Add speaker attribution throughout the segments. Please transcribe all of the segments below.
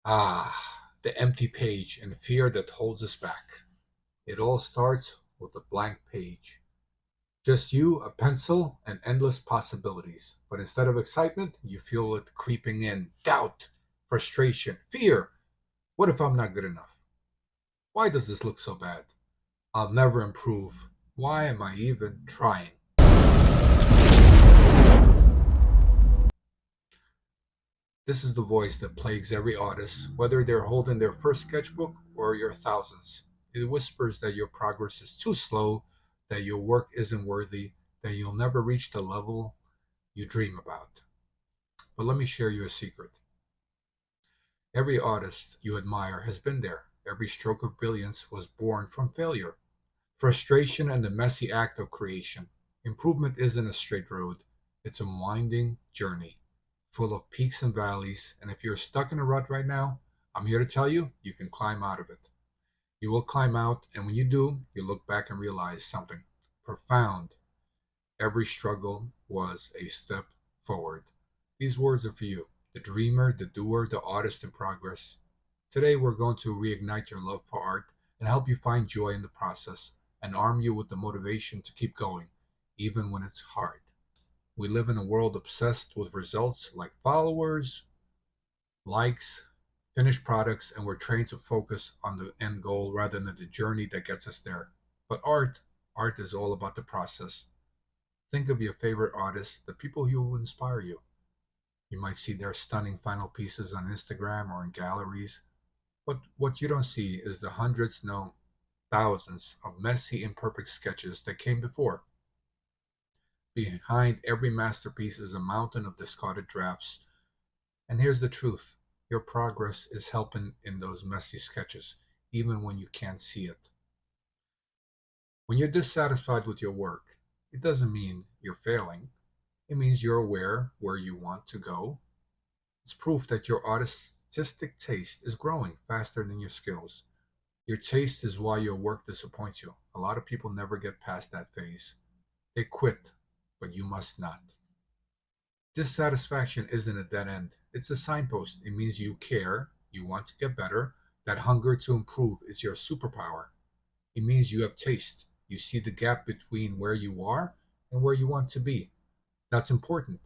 Speaker 1: Ah, the empty page and fear that holds us back. It all starts with a blank page. Just you, a pencil, and endless possibilities. But instead of excitement, you feel it creeping in. Doubt, frustration, fear. What if I'm not good enough? Why does this look so bad? I'll never improve. Why am I even trying? This is the voice that plagues every artist, whether they're holding their first sketchbook or your thousands. It whispers that your progress is too slow, that your work isn't worthy, that you'll never reach the level you dream about. But let me share you a secret. Every artist you admire has been there. Every stroke of brilliance was born from failure, frustration, and the messy act of creation. Improvement isn't a straight road, it's a winding journey full of peaks and valleys. And if you're stuck in a rut right now, I'm here to tell you, you can climb out of it. You will climb out, and when you do, you look back and realize something profound. Every struggle was a step forward. These words are for you, the dreamer, the doer, the artist in progress. Today, we're going to reignite your love for art and help you find joy in the process and arm you with the motivation to keep going, even when it's hard. We live in a world obsessed with results like followers, likes, finished products, and we're trained to focus on the end goal rather than the journey that gets us there. But art is all about the process. Think of your favorite artists, the people who inspire you. You might see their stunning final pieces on Instagram or in galleries, but what you don't see is the hundreds, no, thousands of messy, imperfect sketches that came before. Behind every masterpiece is a mountain of discarded drafts. And here's the truth, your progress is helping in those messy sketches, even when you can't see it. When you're dissatisfied with your work, it doesn't mean you're failing. It means you're aware where you want to go. It's proof that your artistic taste is growing faster than your skills. Your taste is why your work disappoints you. A lot of people never get past that phase. They quit, but you must not. Dissatisfaction isn't a dead end, it's a signpost. It means you care, you want to get better, that hunger to improve is your superpower. It means you have taste. You see the gap between where you are and where you want to be. That's important.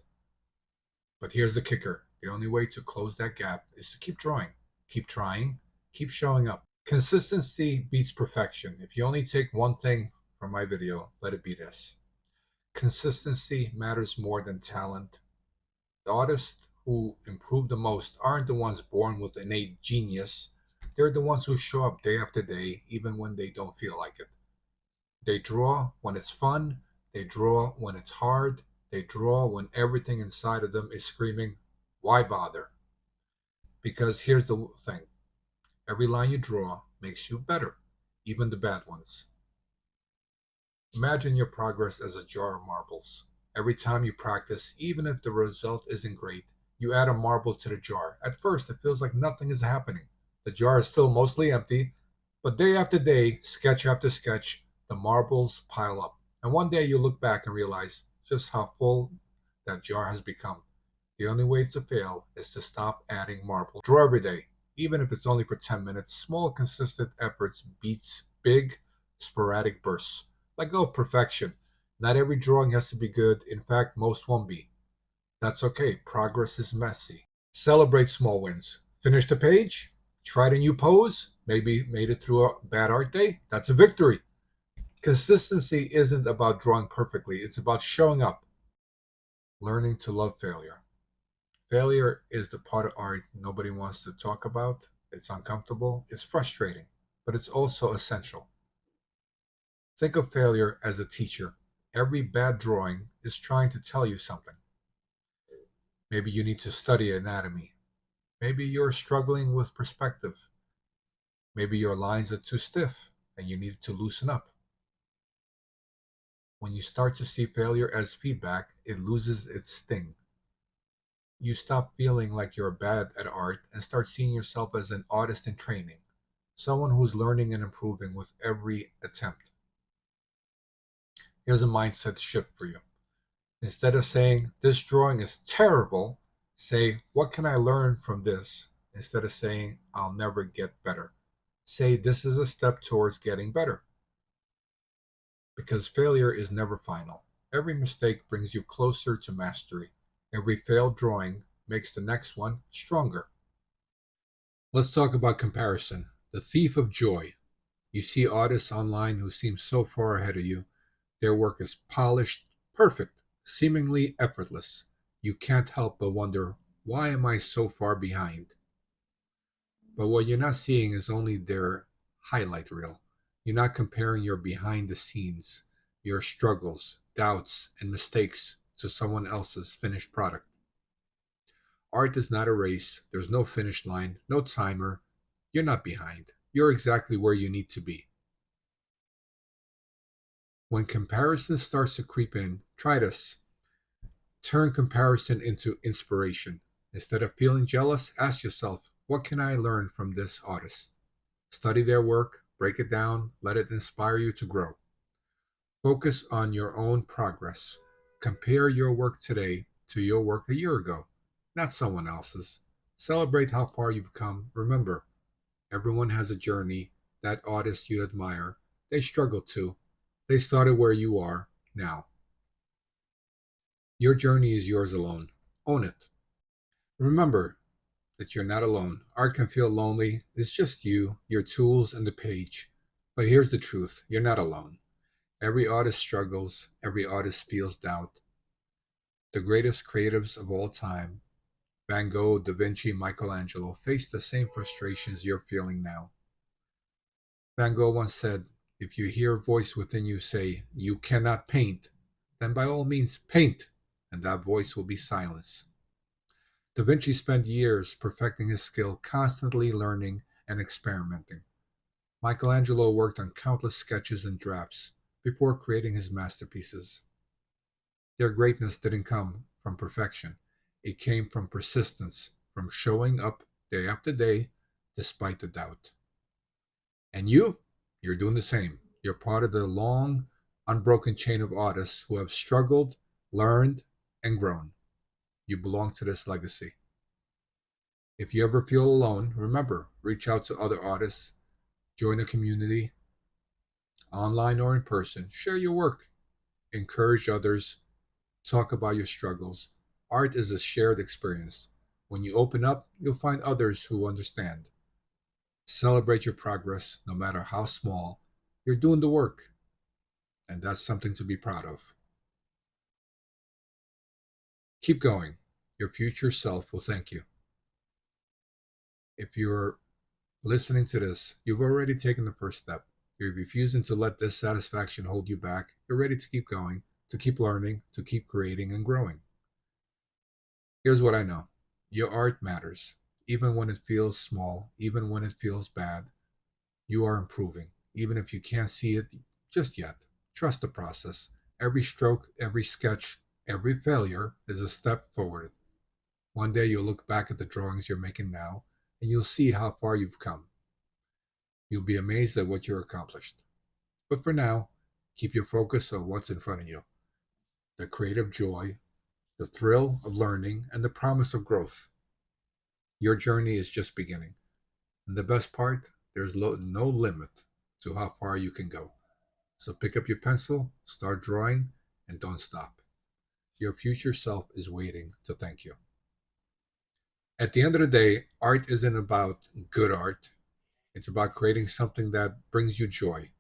Speaker 1: But here's the kicker, the only way to close that gap is to keep drawing, keep trying, keep showing up. Consistency beats perfection. If you only take one thing from my video, let it be this: consistency matters more than talent. The artists who improve the most aren't the ones born with innate genius. They're the ones who show up day after day, even when they don't feel like it. They draw when it's fun, they draw when it's hard, they draw when everything inside of them is screaming, why bother? Because here's the thing, every line you draw makes you better, even the bad ones. Imagine your progress as a jar of marbles. Every time you practice, even if the result isn't great, you add a marble to the jar. At first, it feels like nothing is happening. The jar is still mostly empty, but day after day, sketch after sketch, the marbles pile up. And one day you look back and realize just how full that jar has become. The only way to fail is to stop adding marble. Draw every day, even if it's only for 10 minutes. Small, consistent efforts beats big, sporadic bursts. Let go of perfection. Not every drawing has to be good. In fact, most won't be. That's okay. Progress is messy. Celebrate small wins. Finish the page, tried a new pose, maybe made it through a bad art day. That's a victory. Consistency isn't about drawing perfectly, it's about showing up, learning to love failure. Failure is the part of art nobody wants to talk about. It's uncomfortable, it's frustrating, but it's also essential. Think of failure as a teacher. Every bad drawing is trying to tell you something. Maybe you need to study anatomy. Maybe you're struggling with perspective. Maybe your lines are too stiff and you need to loosen up. When you start to see failure as feedback, it loses its sting. You stop feeling like you're bad at art and start seeing yourself as an artist in training, someone who's learning and improving with every attempt. Here's a mindset shift for you. Instead of saying, this drawing is terrible, say, what can I learn from this? Instead of saying, I'll never get better, say, this is a step towards getting better. Because failure is never final. Every mistake brings you closer to mastery. Every failed drawing makes the next one stronger. Let's talk about comparison, the thief of joy. You see artists online who seem so far ahead of you. Their work is polished, perfect, seemingly effortless. You can't help but wonder, why am I so far behind? But what you're not seeing is only their highlight reel. You're not comparing your behind the scenes, your struggles, doubts, and mistakes to someone else's finished product. Art is not a race. There's no finish line, no timer. You're not behind. You're exactly where you need to be. When comparison starts to creep in, try this. Turn comparison into inspiration. Instead of feeling jealous, ask yourself, what can I learn from this artist? Study their work, break it down, let it inspire you to grow. Focus on your own progress. Compare your work today to your work a year ago, not someone else's. Celebrate how far you've come. Remember, everyone has a journey. That artist you admire, they struggled too. They started where you are now. Your journey is yours alone. Own it. Remember that you're not alone. Art can feel lonely. It's just you, your tools, and the page. But here's the truth, you're not alone. Every artist struggles, every artist feels doubt. The greatest creatives of all time, Van Gogh, Da Vinci, Michelangelo, faced the same frustrations you're feeling now. Van Gogh once said, if you hear a voice within you say, you cannot paint, then by all means paint, and that voice will be silence. Da Vinci spent years perfecting his skill, constantly learning and experimenting. Michelangelo worked on countless sketches and drafts before creating his masterpieces. Their greatness didn't come from perfection, it came from persistence, from showing up day after day despite the doubt. And you're doing the same. You're part of the long, unbroken chain of artists who have struggled, learned, and grown. You belong to this legacy. If you ever feel alone, remember, reach out to other artists, join a community, online or in person, share your work, encourage others, talk about your struggles. Art is a shared experience. When you open up, you'll find others who understand. Celebrate your progress, no matter how small. You're doing the work, and that's something to be proud of. Keep going. Your future self will thank you. If you're listening to this, you've already taken the first step. You're refusing to let this satisfaction hold you back. You're ready to keep going, to keep learning, to keep creating and growing. Here's what I know, your art matters. Even when it feels small, even when it feels bad, you are improving. Even if you can't see it just yet, trust the process. Every stroke, every sketch, every failure is a step forward. One day you'll look back at the drawings you're making now and you'll see how far you've come. You'll be amazed at what you're accomplished. But for now, keep your focus on what's in front of you, the creative joy, the thrill of learning, and the promise of growth. Your journey is just beginning. And the best part, there's no limit to how far you can go. So pick up your pencil, start drawing, and don't stop. Your future self is waiting to thank you. At the end of the day, art isn't about good art. It's about creating something that brings you joy.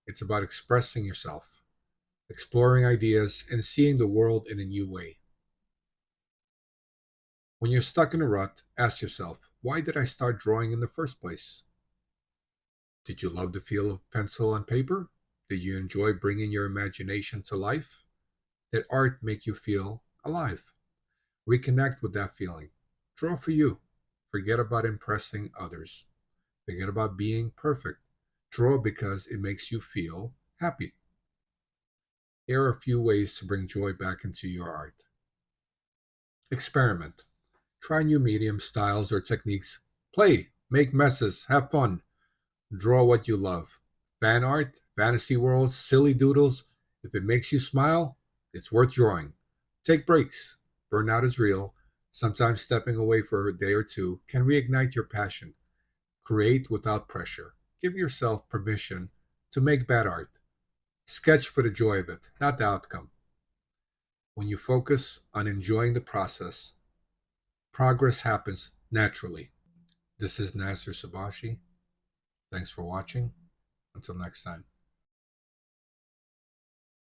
Speaker 1: It's about expressing yourself, exploring ideas, and seeing the world in a new way. When you're stuck in a rut, ask yourself, why did I start drawing in the first place? Did you love the feel of pencil and paper? Did you enjoy bringing your imagination to life? Did art make you feel alive? Reconnect with that feeling. Draw for you. Forget about impressing others. Forget about being perfect. Draw because it makes you feel happy. Here are a few ways to bring joy back into your art. Experiment. Try new mediums, styles, or techniques. Play, make messes, have fun. Draw what you love. Fan art, fantasy worlds, silly doodles. If it makes you smile, it's worth drawing. Take breaks. Burnout is real. Sometimes stepping away for a day or two can reignite your passion. Create without pressure. Give yourself permission to make bad art. Sketch for the joy of it, not the outcome. When you focus on enjoying the process, progress happens naturally. This is Naser Subashi. Thanks for watching. Until next time.